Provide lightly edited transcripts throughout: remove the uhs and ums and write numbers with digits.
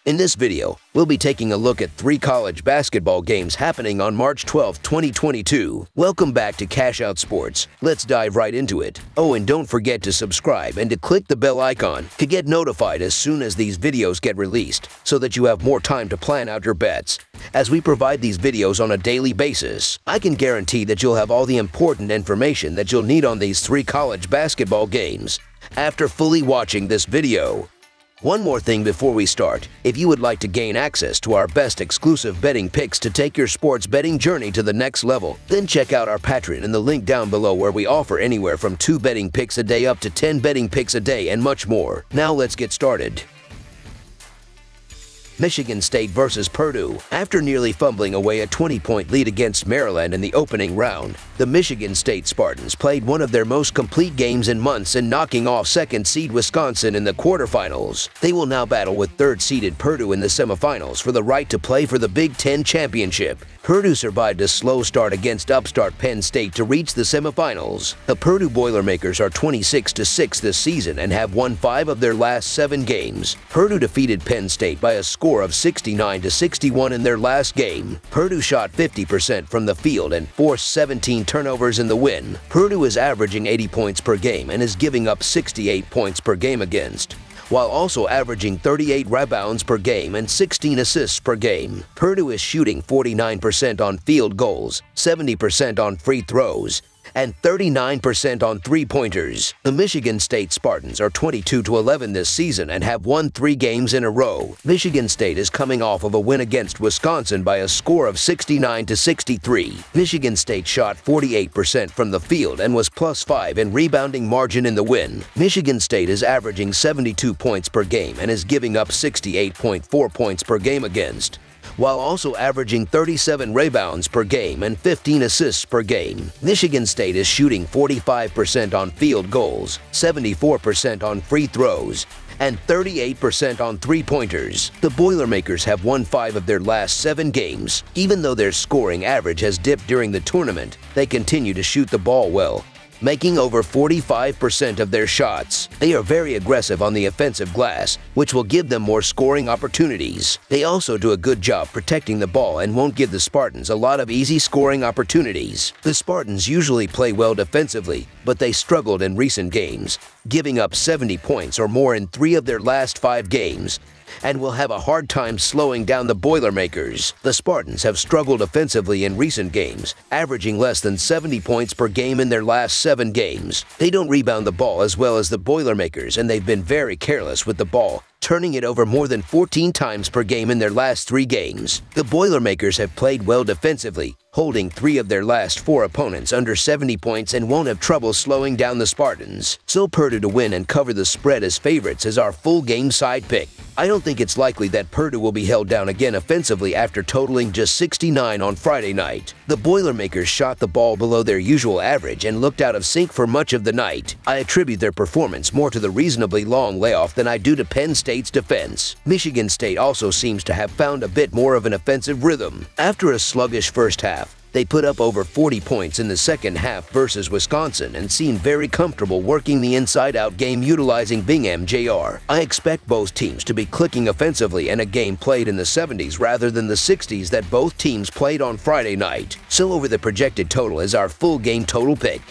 In this video, we'll be taking a look at 3 college basketball games happening on March 12, 2022. Welcome back to Cash Out Sports. Let's dive right into it. Oh, and don't forget to subscribe and to click the bell icon to get notified as soon as these videos get released so that you have more time to plan out your bets. As we provide these videos on a daily basis, I can guarantee that you'll have all the important information that you'll need on these 3 college basketball games after fully watching this video. One more thing before we start, if you would like to gain access to our best exclusive betting picks to take your sports betting journey to the next level, then check out our Patreon in the link down below where we offer anywhere from 2 betting picks a day up to 10 betting picks a day and much more. Now let's get started. Michigan State versus Purdue. After nearly fumbling away a 20-point lead against Maryland in the opening round, the Michigan State Spartans played one of their most complete games in months in knocking off second-seed Wisconsin in the quarterfinals. They will now battle with third-seeded Purdue in the semifinals for the right to play for the Big Ten championship. Purdue survived a slow start against upstart Penn State to reach the semifinals. The Purdue Boilermakers are 26-6 this season and have won 5 of their last 7 games. Purdue defeated Penn State by a score of 69-61 in their last game. Purdue shot 50% from the field and forced 17 turnovers in the win. Purdue is averaging 80 points per game and is giving up 68 points per game against, while also averaging 38 rebounds per game and 16 assists per game. Purdue is shooting 49% on field goals, 70% on free throws, and 39% on three-pointers. The Michigan State Spartans are 22-11 this season and have won 3 games in a row. Michigan State is coming off of a win against Wisconsin by a score of 69-63. Michigan State shot 48% from the field and was +5 in rebounding margin in the win. Michigan State is averaging 72 points per game and is giving up 68.4 points per game against, while also averaging 37 rebounds per game and 15 assists per game. Michigan State is shooting 45% on field goals, 74% on free throws, and 38% on three-pointers. The Boilermakers have won 5 of their last 7 games. Even though their scoring average has dipped during the tournament, they continue to shoot the ball well, making over 45% of their shots. They are very aggressive on the offensive glass, which will give them more scoring opportunities. They also do a good job protecting the ball and won't give the Spartans a lot of easy scoring opportunities. The Spartans usually play well defensively, but they struggled in recent games, giving up 70 points or more in 3 of their last 5 games, and will have a hard time slowing down the Boilermakers. The Spartans have struggled offensively in recent games, averaging less than 70 points per game in their last 7 games. They don't rebound the ball as well as the Boilermakers, and they've been very careless with the ball, turning it over more than 14 times per game in their last 3 games. The Boilermakers have played well defensively, holding 3 of their last 4 opponents under 70 points and won't have trouble slowing down the Spartans. So Purdue to win and cover the spread as favorites is our full game side pick. I don't think it's likely that Purdue will be held down again offensively after totaling just 69 on Friday night. The Boilermakers shot the ball below their usual average and looked out of sync for much of the night. I attribute their performance more to the reasonably long layoff than I do to Penn State's defense. Michigan State also seems to have found a bit more of an offensive rhythm. After a sluggish first half, they put up over 40 points in the second half versus Wisconsin and seemed very comfortable working the inside-out game utilizing Bingham Jr. I expect both teams to be clicking offensively and a game played in the 70s rather than the 60s that both teams played on Friday night. So over the projected total is our full game total pick.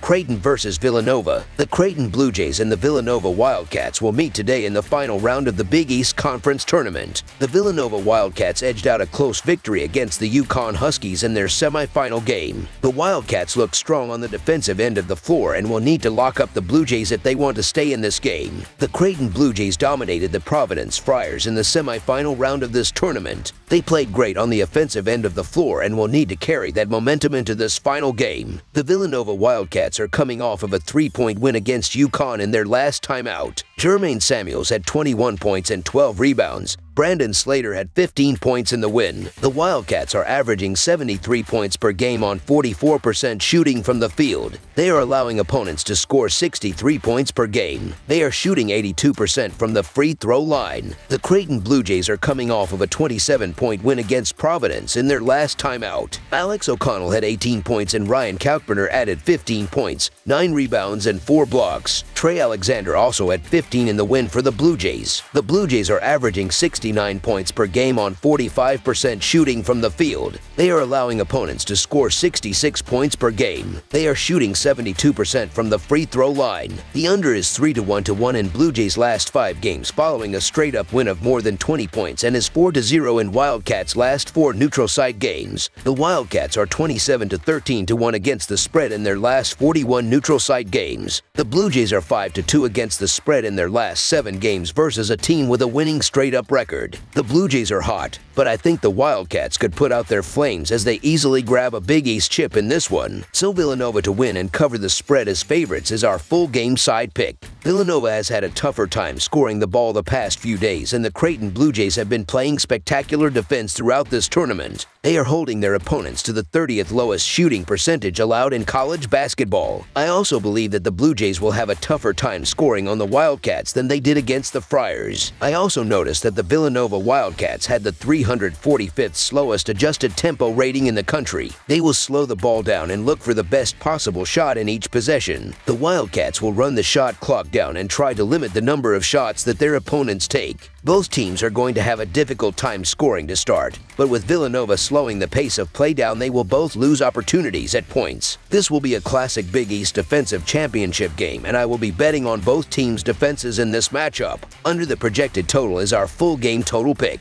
Creighton versus Villanova. The Creighton Blue Jays and the Villanova Wildcats will meet today in the final round of the Big East Conference Tournament. The Villanova Wildcats edged out a close victory against the UConn Huskies in their semifinal game. The Wildcats look strong on the defensive end of the floor and will need to lock up the Blue Jays if they want to stay in this game. The Creighton Blue Jays dominated the Providence Friars in the semifinal round of this tournament. They played great on the offensive end of the floor and will need to carry that momentum into this final game. The Villanova Wildcats are coming off of a 3-point win against UConn in their last time out. Jermaine Samuels had 21 points and 12 rebounds. Brandon Slater had 15 points in the win. The Wildcats are averaging 73 points per game on 44% shooting from the field. They are allowing opponents to score 63 points per game. They are shooting 82% from the free throw line. The Creighton Blue Jays are coming off of a 27-point win against Providence in their last time out. Alex O'Connell had 18 points and Ryan Kalkbrenner added 15 points, 9 rebounds, and 4 blocks. Trey Alexander also had 15 15 in the win for the Blue Jays. The Blue Jays are averaging 69 points per game on 45% shooting from the field. They are allowing opponents to score 66 points per game. They are shooting 72% from the free throw line. The under is 3-1 in Blue Jays' last 5 games following a straight-up win of more than 20 points and is 4-0 in Wildcats' last 4 neutral site games. The Wildcats are 27-13-1 against the spread in their last 41 neutral site games. The Blue Jays are 5-2 against the spread in their last 7 games versus a team with a winning straight-up record. The Blue Jays are hot, but I think the Wildcats could put out their flames as they easily grab a Big East chip in this one. So Villanova to win and cover the spread as favorites is our full game side pick. Villanova has had a tougher time scoring the ball the past few days, and the Creighton Blue Jays have been playing spectacular defense throughout this tournament. They are holding their opponents to the 30th lowest shooting percentage allowed in college basketball. I also believe that the Blue Jays will have a tougher time scoring on the Wildcats than they did against the Friars. I also noticed that the Villanova Wildcats had the 345th slowest adjusted tempo rating in the country. They will slow the ball down and look for the best possible shot in each possession. The Wildcats will run the shot clock down and try to limit the number of shots that their opponents take. Both teams are going to have a difficult time scoring to start, but with Villanova slowing the pace of play down, they will both lose opportunities at points. This will be a classic Big East defensive championship game, and I will be betting on both teams' defenses in this matchup. Under the projected total is our full game total pick.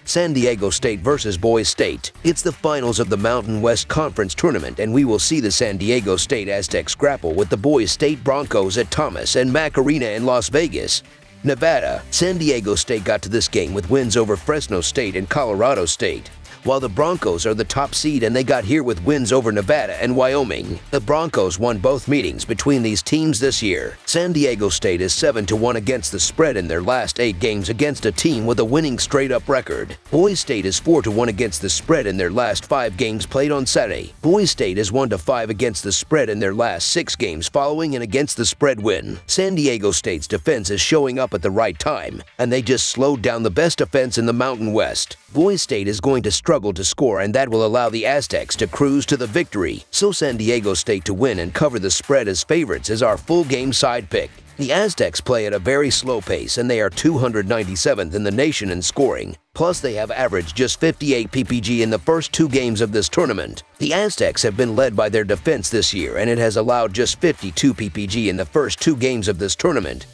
San Diego State versus Boise State. It's the finals of the Mountain West Conference Tournament, and we will see the San Diego State Aztecs grapple with the Boise State Broncos at Thomas and Mack Arena in Las Vegas, Nevada. San Diego State got to this game with wins over Fresno State and Colorado State, while the Broncos are the top seed and they got here with wins over Nevada and Wyoming. The Broncos won both meetings between these teams this year. San Diego State is 7-1 against the spread in their last 8 games against a team with a winning straight-up record. Boise State is 4-1 against the spread in their last 5 games played on Saturday. Boise State is 1-5 against the spread in their last 6 games following an against the spread win. San Diego State's defense is showing up at the right time, and they just slowed down the best defense in the Mountain West. Boise State is going to struggle to score, and that will allow the Aztecs to cruise to the victory. So San Diego State to win and cover the spread as favorites is our full game side pick. The Aztecs play at a very slow pace, and they are 297th in the nation in scoring. Plus, they have averaged just 58 PPG in the first 2 games of this tournament. The Aztecs have been led by their defense this year, and it has allowed just 52 PPG in the first 2 games of this tournament.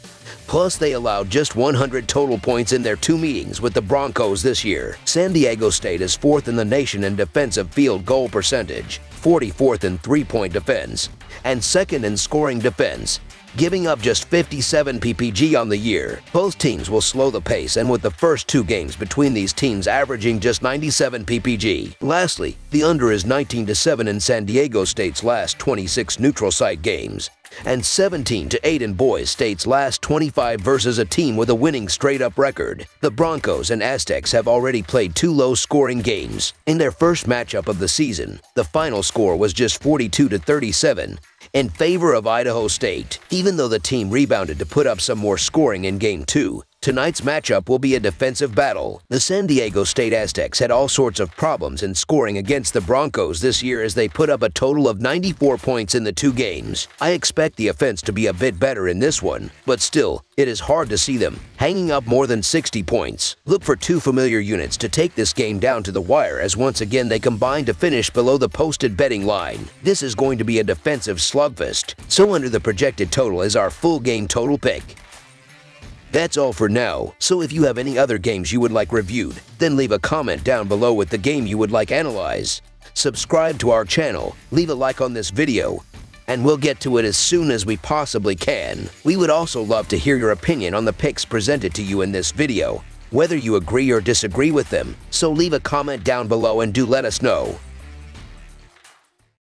Plus, they allowed just 100 total points in their 2 meetings with the Broncos this year. San Diego State is 4th in the nation in defensive field goal percentage, 44th in three-point defense, and 2nd in scoring defense, giving up just 57 PPG on the year. Both teams will slow the pace, and with the first 2 games between these teams averaging just 97 PPG. Lastly, the under is 19-7 in San Diego State's last 26 neutral site games, and 17-8 in Boise State's last 25 versus a team with a winning straight-up record. The Broncos and Aztecs have already played 2 low-scoring games. In their first matchup of the season, the final score was just 42-37 in favor of Idaho State. Even though the team rebounded to put up some more scoring in Game 2, tonight's matchup will be a defensive battle. The San Diego State Aztecs had all sorts of problems in scoring against the Broncos this year as they put up a total of 94 points in the 2 games. I expect the offense to be a bit better in this one, but still, it is hard to see them hanging up more than 60 points. Look for 2 familiar units to take this game down to the wire, as once again they combine to finish below the posted betting line. This is going to be a defensive slugfest, so under the projected total is our full game total pick. That's all for now, so if you have any other games you would like reviewed, then leave a comment down below with the game you would like analyzed. Subscribe to our channel, leave a like on this video, and we'll get to it as soon as we possibly can. We would also love to hear your opinion on the picks presented to you in this video, whether you agree or disagree with them, so leave a comment down below and do let us know.